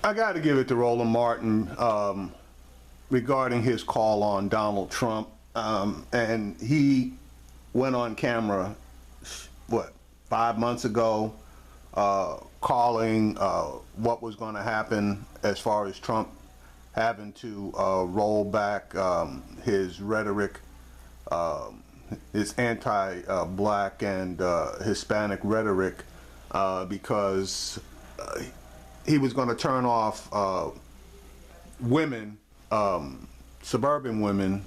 I got to give it to Roland Martin regarding his call on Donald Trump. And he went on camera, what, 5 months ago, calling what was going to happen as far as Trump having to roll back his rhetoric, his anti-black and Hispanic rhetoric, because he was going to turn off women, suburban women,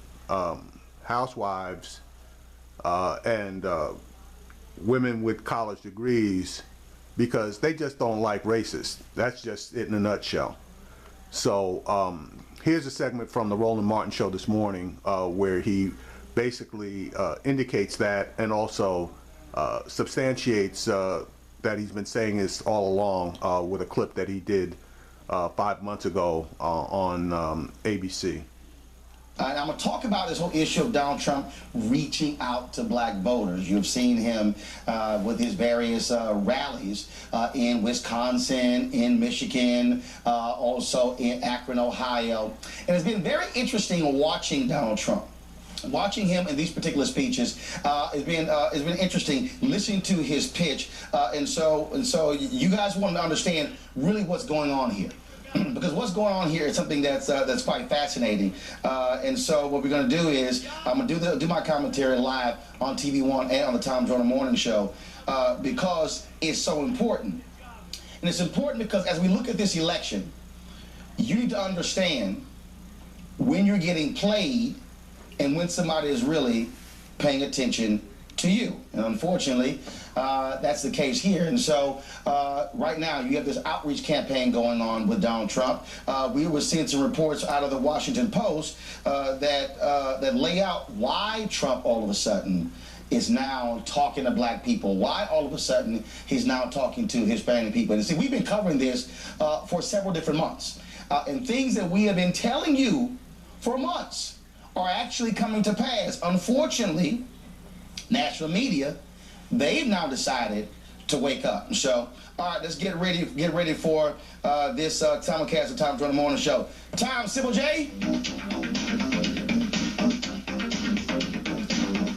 housewives, and women with college degrees, because they just don't like racists. That's just it in a nutshell. So here's a segment from the Roland Martin show this morning where he basically indicates that, and also substantiates that he's been saying this all along with a clip that he did 5 months ago on ABC. I'm going to talk about this whole issue of Donald Trump reaching out to black voters. You've seen him with his various rallies in Wisconsin, in Michigan, also in Akron, Ohio. And it's been very interesting watching Donald Trump. Watching him in these particular speeches has been interesting, listening to his pitch, and so you guys want to understand really what's going on here. Because what's going on here is something that's quite fascinating, and so what we're going to do is I'm going to do my commentary live on TV One and on the Tom Joyner Morning Show because it's so important, and it's important because as we look at this election, you need to understand when you're getting played and when somebody is really paying attention to you, and unfortunately that's the case here. And so right now you have this outreach campaign going on with Donald Trump. We were seeing some reports out of the Washington Post that lay out why Trump all of a sudden is now talking to black people, why all of a sudden he's now talking to Hispanic people. And see, we've been covering this for several different months, and things that we have been telling you for months are actually coming to pass. Unfortunately, national media, they've now decided to wake up. So, all right, let's get ready for this simulcast of Tom Joyner Morning Show. Tom, Sybil J.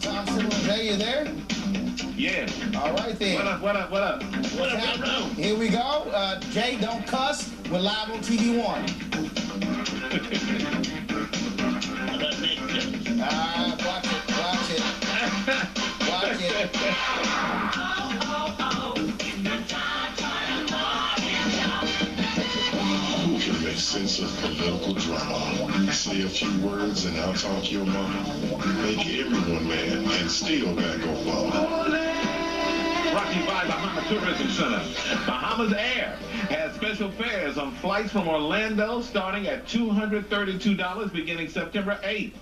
Tom, Sybil J, you there? Yeah. All right then. What up? Here we go. Jay, don't cuss. We're live on TV One. Watch it. Watch it. Who can make sense of political drama? Say a few words and I'll talk your mama. Make everyone mad and still back on follow. Brought to you by Bahamas Tourism Center. Bahamas Air has special fares on flights from Orlando starting at $232 beginning September 8th.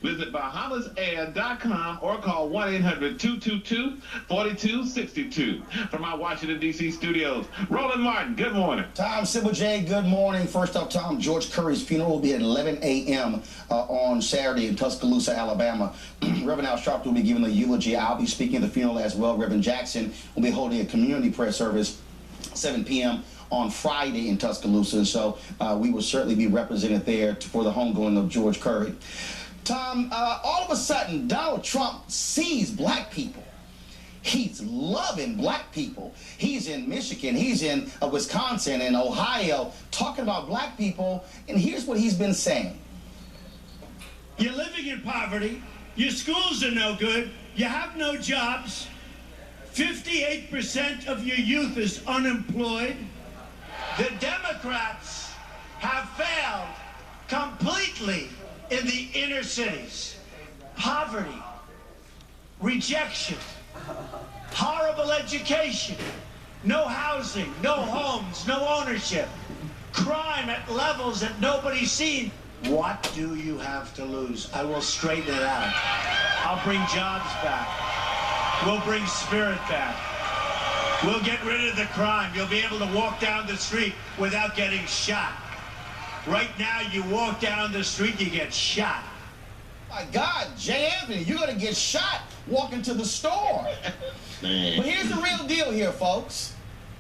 Visit BahamasAir.com or call 1-800-222-4262. From our Washington, D.C. studios, Roland Martin, good morning. Tom, Sybil J, good morning. First up, Tom, George Curry's funeral will be at 11 a.m. On Saturday in Tuscaloosa, Alabama. Reverend Al Sharpton will be giving the eulogy. I'll be speaking at the funeral as well. Reverend Jackson will be holding a community prayer service 7 p.m. on Friday in Tuscaloosa. So we will certainly be represented there for the homegoing of George Curry. Tom, all of a sudden, Donald Trump sees black people. He's loving black people. He's in Michigan, he's in Wisconsin and Ohio talking about black people, and here's what he's been saying. You're living in poverty, your schools are no good, you have no jobs, 58% of your youth is unemployed. The Democrats have failed completely in the inner cities. Poverty, rejection, horrible education, no housing, no homes, no ownership, crime at levels that nobody's seen. What do you have to lose? I will straighten it out. I'll bring jobs back. We'll bring spirit back. We'll get rid of the crime. You'll be able to walk down the street without getting shot. Right now, you walk down the street, you get shot. My God, Jay Anthony, you're going to get shot walking to the store. But here's the real deal here, folks.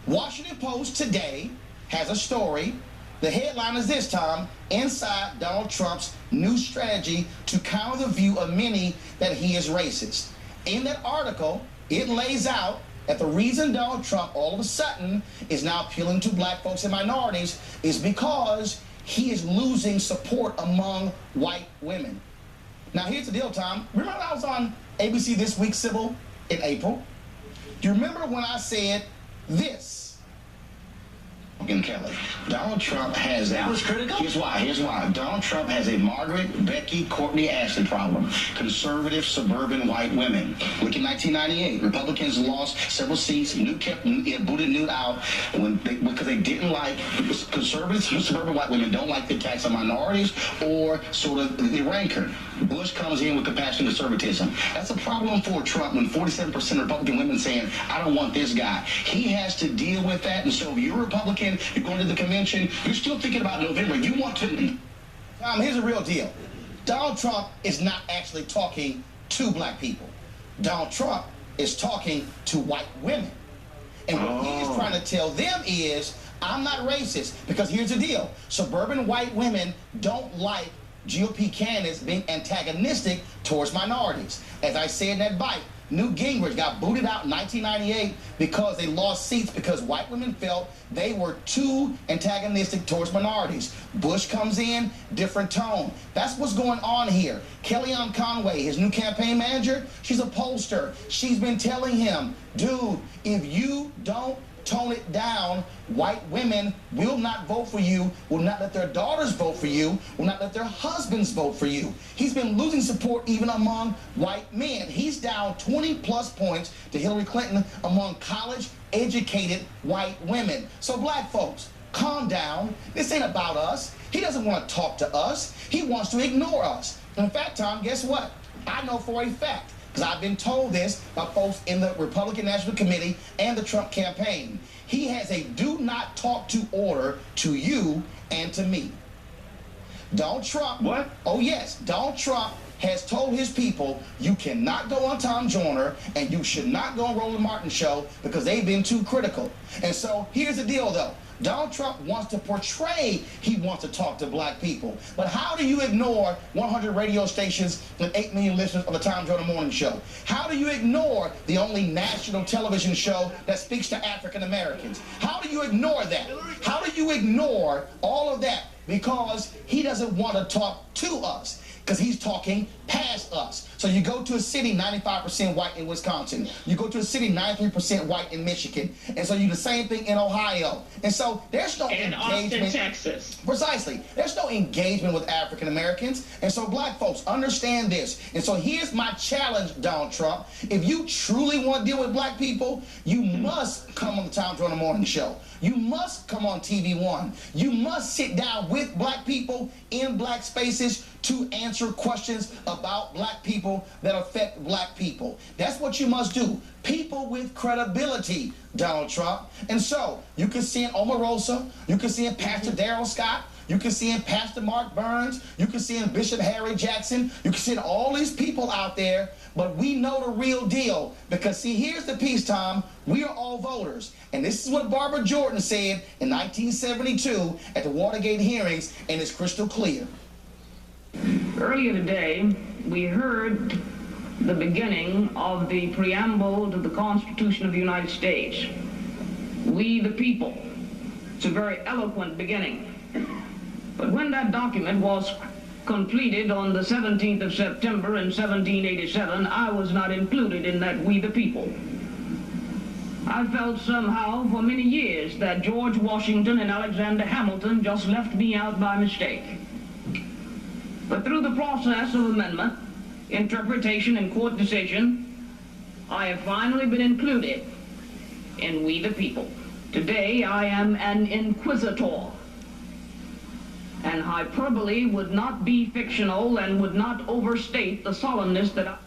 Washington Post today has a story The headline is this, Tom: inside Donald Trump's new strategy to counter the view of many that he is racist. In that article, it lays out that the reason Donald Trump all of a sudden is now appealing to black folks and minorities is because he is losing support among white women. Now, here's the deal, Tom. Remember I was on ABC This Week, Sybil, in April? Do you remember when I said this? Kelly, Donald Trump has that was critical. Here's why. Donald Trump has a Margaret, Becky, Courtney, Ashley problem. Conservative suburban white women. Look at 1998. Republicans lost several seats. Booted Newt out because they didn't like conservative suburban white women don't like the attacks on minorities or sort of the rancor. Bush comes in with compassion and conservatism. That's a problem for Trump when 47% of Republican women saying, I don't want this guy. He has to deal with that. And so if you're a Republican, you're going to the convention, you're still thinking about November. You want to... Tom, here's the real deal. Donald Trump is not actually talking to black people. Donald Trump is talking to white women. And what he's trying to tell them is, I'm not racist. Because here's the deal. Suburban white women don't like GOP candidates being antagonistic towards minorities. As I said in that bite, Newt Gingrich got booted out in 1998 because they lost seats because white women felt they were too antagonistic towards minorities. Bush comes in, different tone. That's what's going on here. Kellyanne Conway, his new campaign manager, she's a pollster. She's been telling him, dude, if you don't tone it down, white women will not vote for you, will not let their daughters vote for you, will not let their husbands vote for you. He's been losing support even among white men. He's down 20+ points to Hillary Clinton among college-educated white women. So black folks, calm down. This ain't about us. He doesn't want to talk to us. He wants to ignore us. In fact, Tom, guess what? I know for a fact, because I've been told this by folks in the Republican National Committee and the Trump campaign. He has a do not talk to order to you and to me. Donald Trump. What? Oh, yes. Donald Trump has told his people, you cannot go on Tom Joyner and you should not go on Roland Martin show because they've been too critical. And so here's the deal, though. Donald Trump wants to portray he wants to talk to black people. But how do you ignore 100 radio stations and 8 million listeners of the Tom Joyner Morning Show? How do you ignore the only national television show that speaks to African Americans? How do you ignore that? How do you ignore all of that? Because he doesn't want to talk to us, because he's talking past us. So you go to a city 95% white in Wisconsin. You go to a city 93% white in Michigan. And so you do the same thing in Ohio. And so there's no engagement. Austin, Texas. Precisely. There's no engagement with African Americans. And so black folks, understand this. And so here's my challenge, Donald Trump. If you truly want to deal with black people, you must come on the Tom Joyner Morning Show. You must come on TV One. You must sit down with black people in black spaces to answer questions about black people that affect black people. That's what you must do. People with credibility, Donald Trump. And so you can see in Omarosa, you can see in Pastor Darrell Scott, you can see in Pastor Mark Burns, you can see in Bishop Harry Jackson, you can see in all these people out there, but we know the real deal. Because see, here's the piece, Tom. We are all voters. And this is what Barbara Jordan said in 1972 at the Watergate hearings, and it's crystal clear. Earlier today, we heard the beginning of the preamble to the Constitution of the United States. We the people. It's a very eloquent beginning. But when that document was completed on the 17th of September in 1787, I was not included in that we the people. I felt somehow for many years that George Washington and Alexander Hamilton just left me out by mistake. But through the process of amendment, interpretation, and court decision, I have finally been included in we the people. Today I am an inquisitor. And hyperbole would not be fictional and would not overstate the solemnness that I...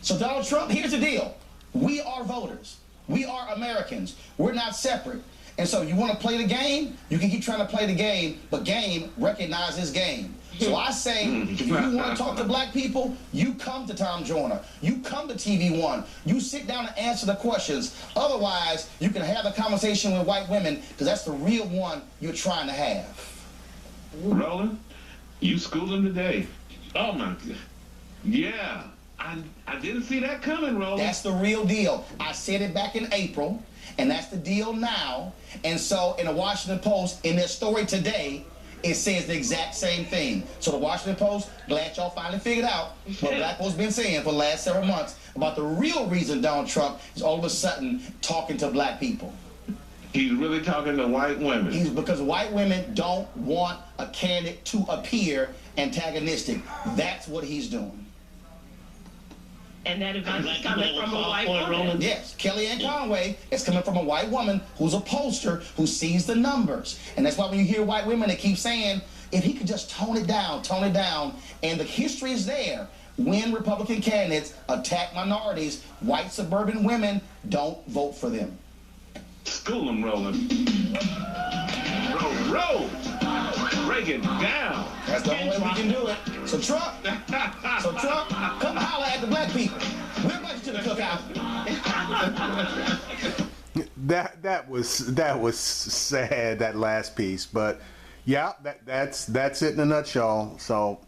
So Donald Trump, here's the deal. We are voters. We are Americans. We're not separate. And so you want to play the game, you can keep trying to play the game, but game recognizes game. So I say, if you want to talk to black people, you come to Tom Joyner. You come to TV One. You sit down and answer the questions. Otherwise, you can have a conversation with white women, because that's the real one you're trying to have. Roland, you schooled him today. Oh my God. Yeah, I didn't see that coming, Roland. That's the real deal. I said it back in April, and that's the deal now. And so in the Washington Post, in their story today, it says the exact same thing. So the Washington Post, glad y'all finally figured out what Black folks been saying for the last several months about the real reason Donald Trump is all of a sudden talking to black people. He's really talking to white women. Because white women don't want a candidate to appear antagonistic. That's what he's doing. And that advice is coming from a white woman. Yes, Kellyanne Conway is coming from a white woman who's a pollster who sees the numbers. And that's why when you hear white women, they keep saying, if he could just tone it down. And the history is there. When Republican candidates attack minorities, white suburban women don't vote for them. School him, Roland. Roll. Break it down. That's the only way we can do it. So Trump, come holler at the black people. We're invited to the cookout. That was sad, that last piece, but yeah, that's it in a nutshell. So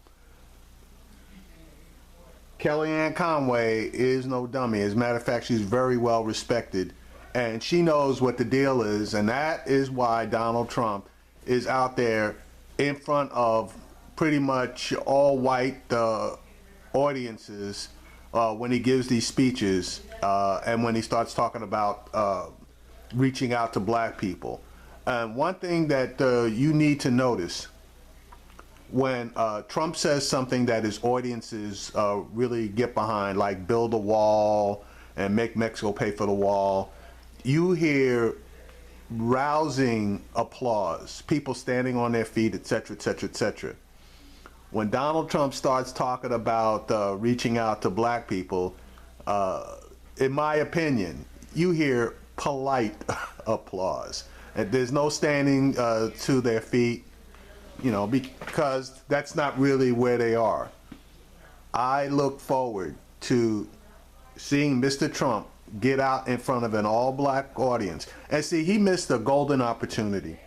Kellyanne Conway is no dummy. As a matter of fact, she's very well respected, and she knows what the deal is, and that is why Donald Trump is out there in front of pretty much all white audiences when he gives these speeches and when he starts talking about reaching out to black people. And one thing that you need to notice when Trump says something that his audiences really get behind, like build a wall and make Mexico pay for the wall, you hear rousing applause, people standing on their feet, etc., etc., etc. When Donald Trump starts talking about reaching out to black people, in my opinion, you hear polite applause. And there's no standing to their feet, because that's not really where they are. I look forward to seeing Mr. Trump get out in front of an all-black audience. And see, he missed a golden opportunity.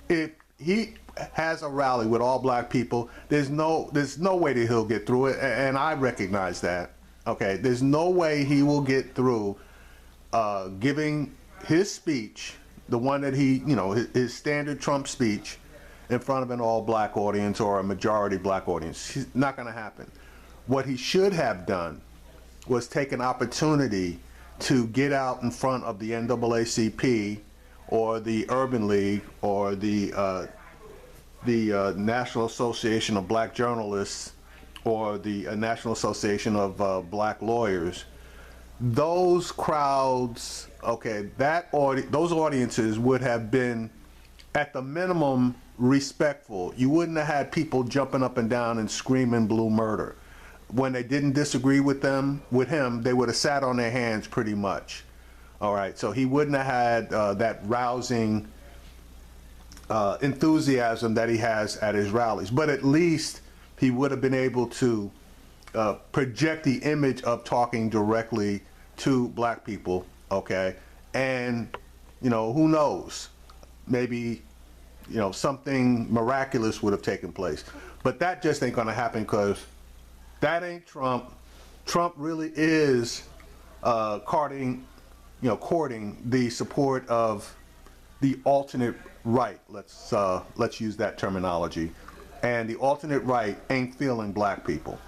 If he has a rally with all black people, there's no way that he'll get through it, and I recognize that. Okay, there's no way he will get through giving his speech, the one that he, his standard Trump speech, in front of an all-black audience or a majority black audience. It's not going to happen. What he should have done was take an opportunity to get out in front of the NAACP or the Urban League or the National Association of Black Journalists or the National Association of Black Lawyers. Those crowds, those audiences would have been, at the minimum, respectful. You wouldn't have had people jumping up and down and screaming blue murder. When they didn't disagree with him, they would have sat on their hands pretty much. All right, so he wouldn't have had that rousing enthusiasm that he has at his rallies. But at least he would have been able to project the image of talking directly to black people, okay? And, who knows? Maybe, something miraculous would have taken place. But that just ain't gonna happen, because that ain't Trump. Trump really is courting the support of the alternate right. Let's use that terminology. And the alternate right ain't feeling black people.